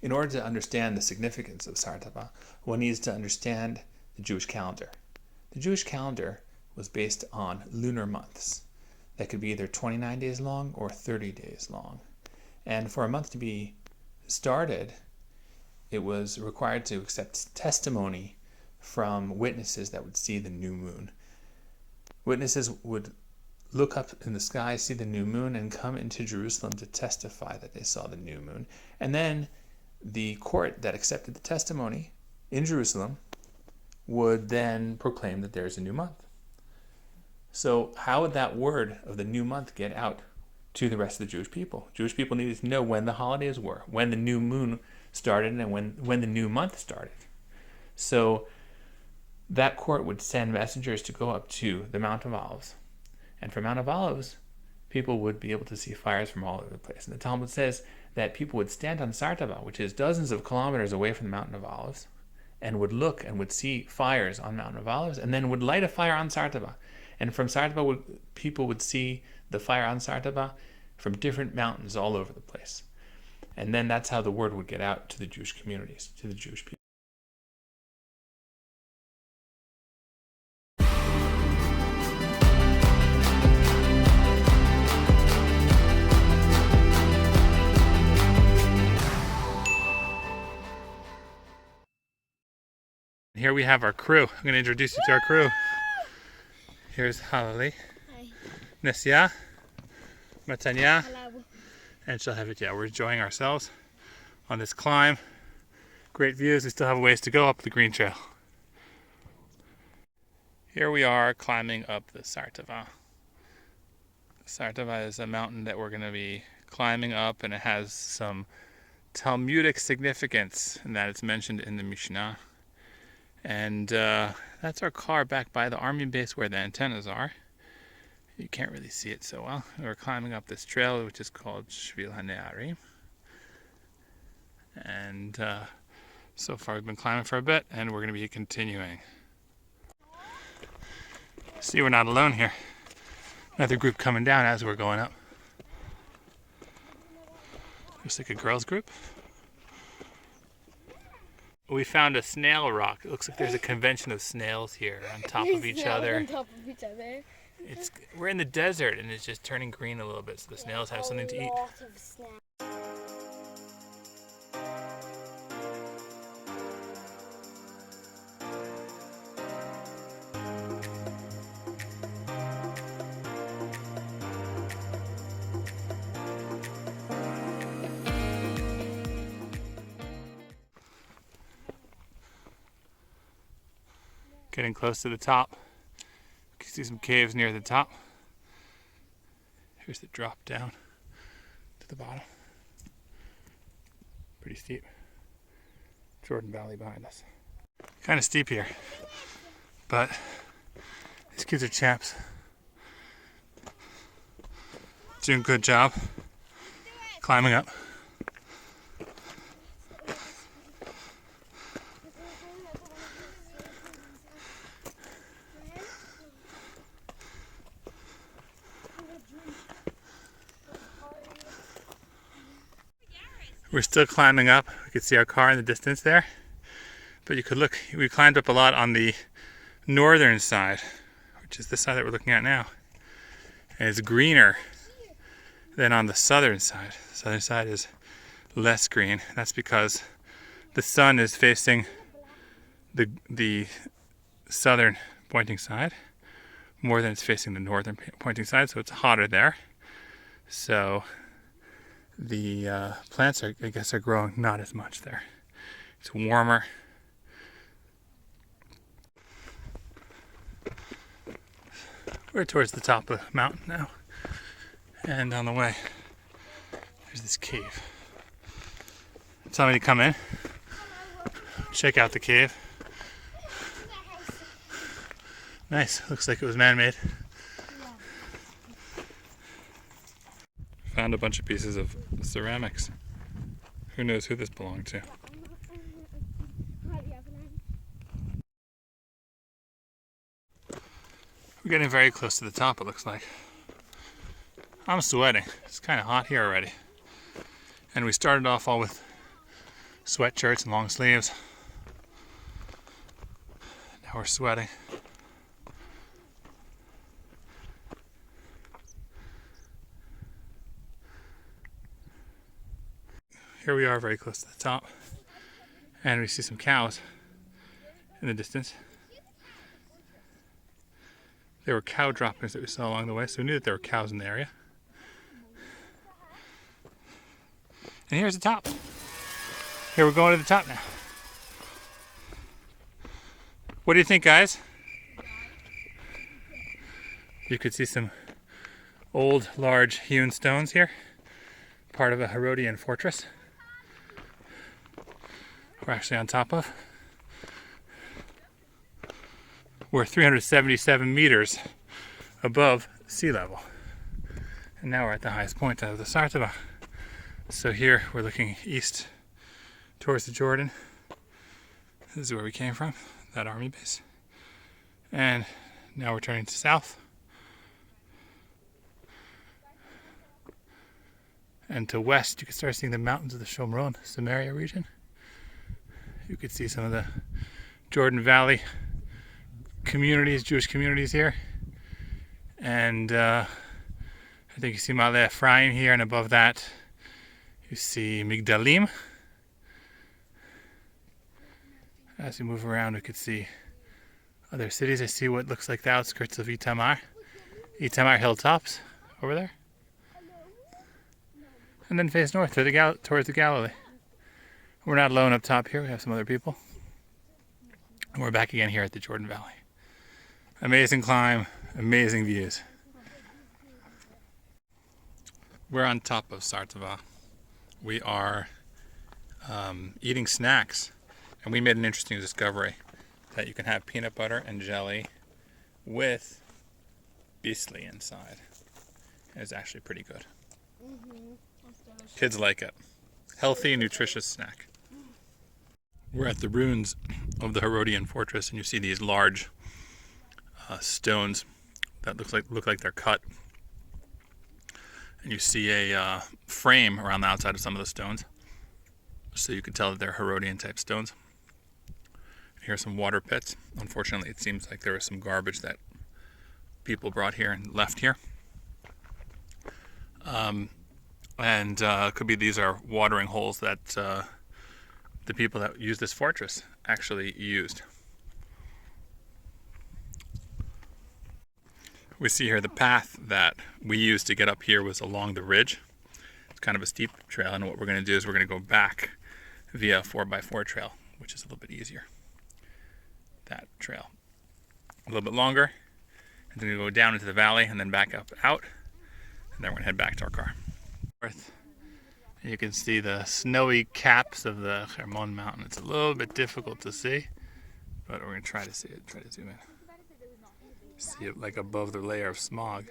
in order to understand the significance of Sartaba, one needs to understand the Jewish calendar. The Jewish calendar was based on lunar months that could be either 29 days long or 30 days long. And for a month to be started, it was required to accept testimony from witnesses that would see the new moon. Witnesses would look up in the sky, see the new moon, and come into Jerusalem to testify that they saw the new moon. And then the court that accepted the testimony in Jerusalem would then proclaim that there's a new month. So how would that word of the new month get out to the rest of the Jewish people? Jewish people needed to know when the holidays were, when the new moon started, and when the new month started. So that court would send messengers to go up to the Mount of Olives. And from Mount of Olives, people would be able to see fires from all over the place. And the Talmud says that people would stand on Sartaba, which is dozens of kilometers away from the Mountain of Olives, and would look and would see fires on Mountain of Olives, and then would light a fire on Sartaba. And from Sartaba, people would see the fire on Sartaba from different mountains all over the place. And then that's how the word would get out to the Jewish communities, to the Jewish people. Here we have our crew. I'm going to introduce you to our crew. Here's Halali, Nesia, Matanya, and Shalhavitya. We're enjoying ourselves on this climb. Great views. We still have a ways to go up the green trail. Here we are climbing up the Sartaba. Sartaba is a mountain that we're going to be climbing up, and it has some Talmudic significance in that it's mentioned in the Mishnah. And that's our car back by the army base where the antennas are. You can't really see it so well. We're climbing up this trail, which is called Shvil HaNe'arim. And so far we've been climbing for a bit, and we're going to be continuing. See, we're not alone here. Another group coming down as we're going up. Looks like a girls' group. We found a snail rock. It looks like there's a convention of snails here on top of each other. On top of each other. We're in the desert, and it's just turning green a little bit, so the snails have something to eat. Getting close to the top. You can see some caves near the top. Here's the drop down to the bottom. Pretty steep. Jordan Valley behind us. Kind of steep here, but these kids are champs. Doing a good job climbing up. We're still climbing up. You can see our car in the distance there. But you could look, we climbed up a lot on the northern side, which is the side that we're looking at now. And it's greener than on the southern side. The southern side is less green. That's because the sun is facing the southern pointing side more than it's facing the northern pointing side, so it's hotter there. So the plants are, I guess, are growing not as much there. It's warmer. We're towards the top of the mountain now, and on the way there's this cave. Tell me to come in, check out the cave. Nice, looks like it was man-made. Found a bunch of pieces of ceramics. Who knows who this belonged to? We're getting very close to the top, it looks like. I'm sweating. It's kind of hot here already. And we started off all with sweatshirts and long sleeves. Now we're sweating. Here we are very close to the top, and we see some cows in the distance. There were cow droppings that we saw along the way, so we knew that there were cows in the area. And here's the top. Here we're going to the top now. What do you think, guys? You could see some old, large hewn stones here, part of a Herodian fortress we're actually on top of. We're 377 meters above sea level. And now we're at the highest point of the Sartaba. So here we're looking east towards the Jordan. This is where we came from, that army base. And now we're turning to south. And to west, you can start seeing the mountains of the Shomron, Samaria region. You could see some of the Jordan Valley communities, Jewish communities here. And I think you see Ma'ale Ephraim here, and above that you see Migdalim. As we move around, we could see other cities. I see what looks like the outskirts of Itamar hilltops over there. And then face north towards the Galilee. We're not alone up top here, we have some other people. And we're back again here at the Jordan Valley. Amazing climb, amazing views. We're on top of Sartaba. We are eating snacks, and we made an interesting discovery that you can have peanut butter and jelly with bisli inside. It's actually pretty good. Kids like it. Healthy, nutritious snack. We're at the ruins of the Herodian fortress, and you see these large stones that look like they're cut. And you see a frame around the outside of some of the stones, so you can tell that they're Herodian type stones. Here are some water pits. Unfortunately, it seems like there was some garbage that people brought here and left here. It could be these are watering holes that the people that used this fortress actually used. We see here the path that we used to get up here was along the ridge. It's kind of a steep trail, and what we're going to do is we're going to go back via a 4x4 trail, which is a little bit easier. That trail. A little bit longer, and then we go down into the valley and then back up out, and then we're going to head back to our car. You can see the snowy caps of the Hermon mountain. It's a little bit difficult to see, but we're going to try to see it. Try to zoom in. See it like above the layer of smog.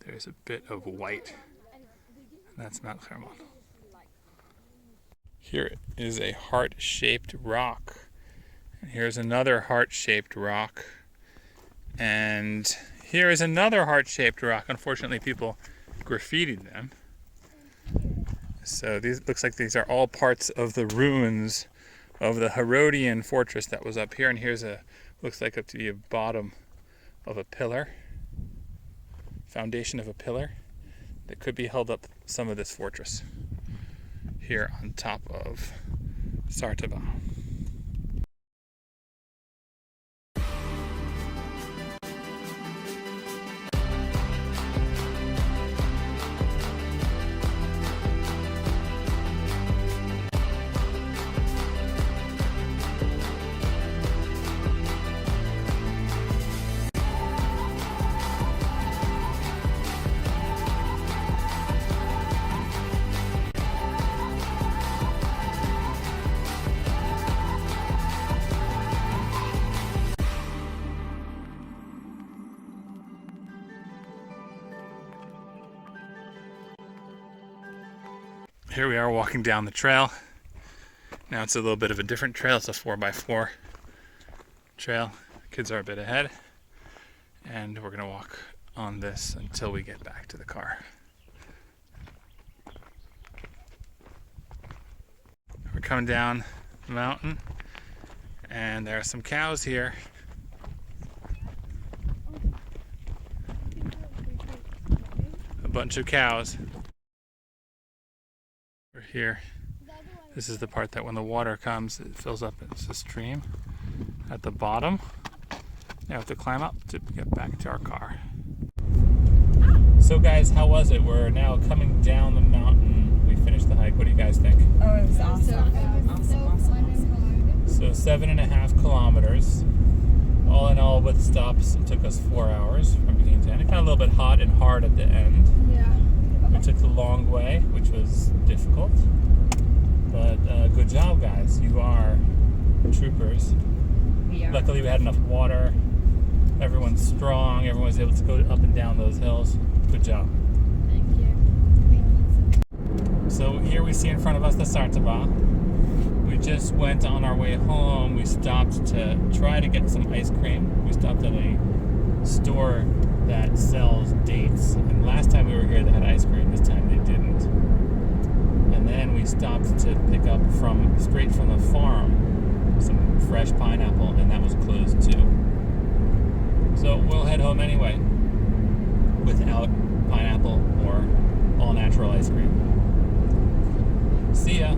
There's a bit of white. That's Mount Hermon. Here is a heart-shaped rock. And here's another heart-shaped rock. And here is another heart-shaped rock. Unfortunately, people graffitied them. So these looks like these are all parts of the ruins of the Herodian fortress that was up here. And here's looks like up to the bottom of a pillar, foundation of a pillar that could be held up some of this fortress here on top of Sartaba. Here we are walking down the trail. Now it's a little bit of a different trail. It's a 4x4 trail. Kids are a bit ahead. And we're going to walk on this until we get back to the car. We're coming down the mountain, and there are some cows here. A bunch of cows. We're here. This is the part that when the water comes, it fills up. It's a stream at the bottom. Now we have to climb up to get back to our car. So guys, how was it? We're now coming down the mountain. We finished the hike. What do you guys think? Oh, it was awesome. Awesome. So 7.5 kilometers. All in all, with stops, it took us 4 hours from beginning to end. It got a little bit hot and hard at the end. Yeah. We took the long way, which was difficult. But good job, guys. You are troopers. We are. Luckily, we had enough water. Everyone's strong. Everyone was able to go up and down those hills. Good job. Thank you. So here we see in front of us the Sartaba. We just went on our way home. We stopped to try to get some ice cream. We stopped at a store that sells dates. And last time we were here, they had ice cream. This time they didn't. And then we stopped to pick up straight from the farm some fresh pineapple, and that was closed too. So we'll head home anyway without pineapple or all natural ice cream. See ya.